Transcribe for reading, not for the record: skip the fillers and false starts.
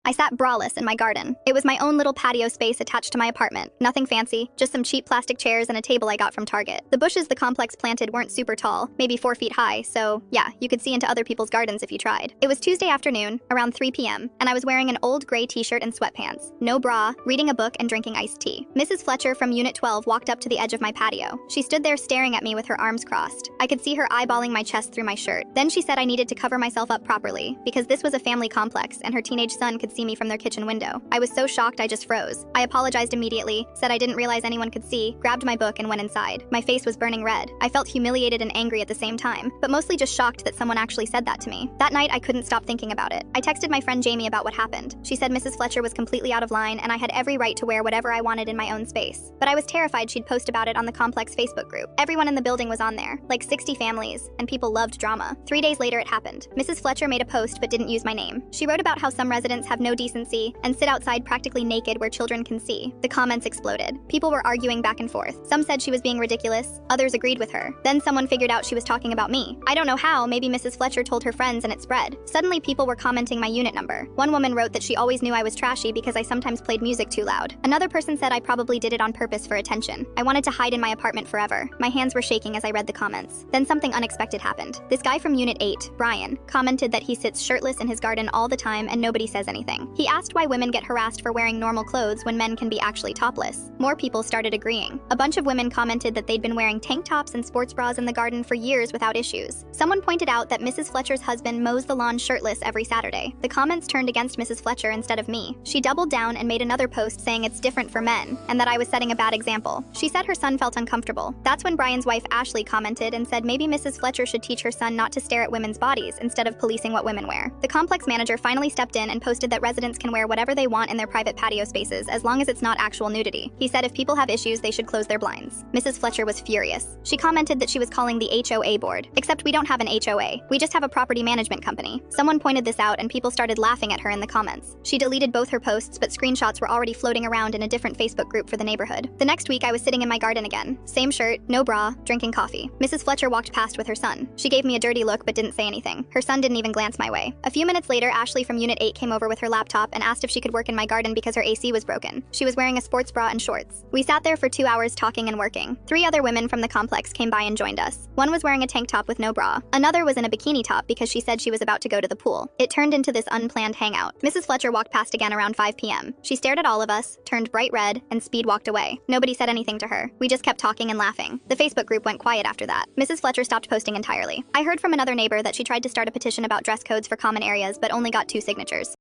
I sat braless in my garden. It was my own little patio space attached to my apartment. Nothing fancy, just some cheap plastic chairs and a table I got from Target. The bushes the complex planted weren't super tall, maybe 4 feet high, so yeah, you could see into other people's gardens if you tried. It was Tuesday afternoon, around 3 p.m., and I was wearing an old gray t-shirt and sweatpants, no bra, reading a book and drinking iced tea. Mrs. Fletcher from Unit 12 walked up to the edge of my patio. She stood there staring at me with her arms crossed. I could see her eyeballing my chest through my shirt. Then she said I needed to cover myself up properly, because this was a family complex and her teenage son could see me from their kitchen window. I was so shocked I just froze. I apologized immediately, said I didn't realize anyone could see, grabbed my book and went inside. My face was burning red. I felt humiliated and angry at the same time, but mostly just shocked that someone actually said that to me. That night I couldn't stop thinking about it. I texted my friend Jamie about what happened. She said Mrs. Fletcher was completely out of line and I had every right to wear whatever I wanted in my own space. But I was terrified she'd post about it on the complex Facebook group. Everyone in the building was on there, like 60 families, and people loved drama. 3 days later it happened. Mrs. Fletcher made a post but didn't use my name. She wrote about how some residents have no decency and sit outside practically naked where children can see. The comments exploded. People were arguing back and forth. Some said she was being ridiculous, others agreed with her. Then someone figured out she was talking about me. I don't know how, maybe Mrs. Fletcher told her friends and it spread. Suddenly people were commenting my unit number. One woman wrote that she always knew I was trashy because I sometimes played music too loud. Another person said I probably did it on purpose for attention. I wanted to hide in my apartment forever. My hands were shaking as I read the comments. Then something unexpected happened. This guy from Unit 8, Brian, commented that he sits shirtless in his garden all the time and nobody says anything. He asked why women get harassed for wearing normal clothes when men can be actually topless. More people started agreeing. A bunch of women commented that they'd been wearing tank tops and sports bras in the garden for years without issues. Someone pointed out that Mrs. Fletcher's husband mows the lawn shirtless every Saturday. The comments turned against Mrs. Fletcher instead of me. She doubled down and made another post saying it's different for men, and that I was setting a bad example. She said her son felt uncomfortable. That's when Brian's wife Ashley commented and said maybe Mrs. Fletcher should teach her son not to stare at women's bodies instead of policing what women wear. The complex manager finally stepped in and posted that residents can wear whatever they want in their private patio spaces as long as it's not actual nudity. He said if people have issues, they should close their blinds. Mrs. Fletcher was furious. She commented that she was calling the HOA board. Except we don't have an HOA. We just have a property management company. Someone pointed this out and people started laughing at her in the comments. She deleted both her posts, but screenshots were already floating around in a different Facebook group for the neighborhood. The next week I was sitting in my garden again. Same shirt, no bra, drinking coffee. Mrs. Fletcher walked past with her son. She gave me a dirty look but didn't say anything. Her son didn't even glance my way. A few minutes later, Ashley from Unit 8 came over with her laptop and asked if she could work in my garden because her AC was broken. She was wearing a sports bra and shorts. We sat there for 2 hours talking and working. 3 other women from the complex came by and joined us. One was wearing a tank top with no bra. Another was in a bikini top because she said she was about to go to the pool. It turned into this unplanned hangout. Mrs. Fletcher walked past again around 5 p.m. She stared at all of us, turned bright red, and speed walked away. Nobody said anything to her. We just kept talking and laughing. The Facebook group went quiet after that. Mrs. Fletcher stopped posting entirely. I heard from another neighbor that she tried to start a petition about dress codes for common areas but only got 2 signatures.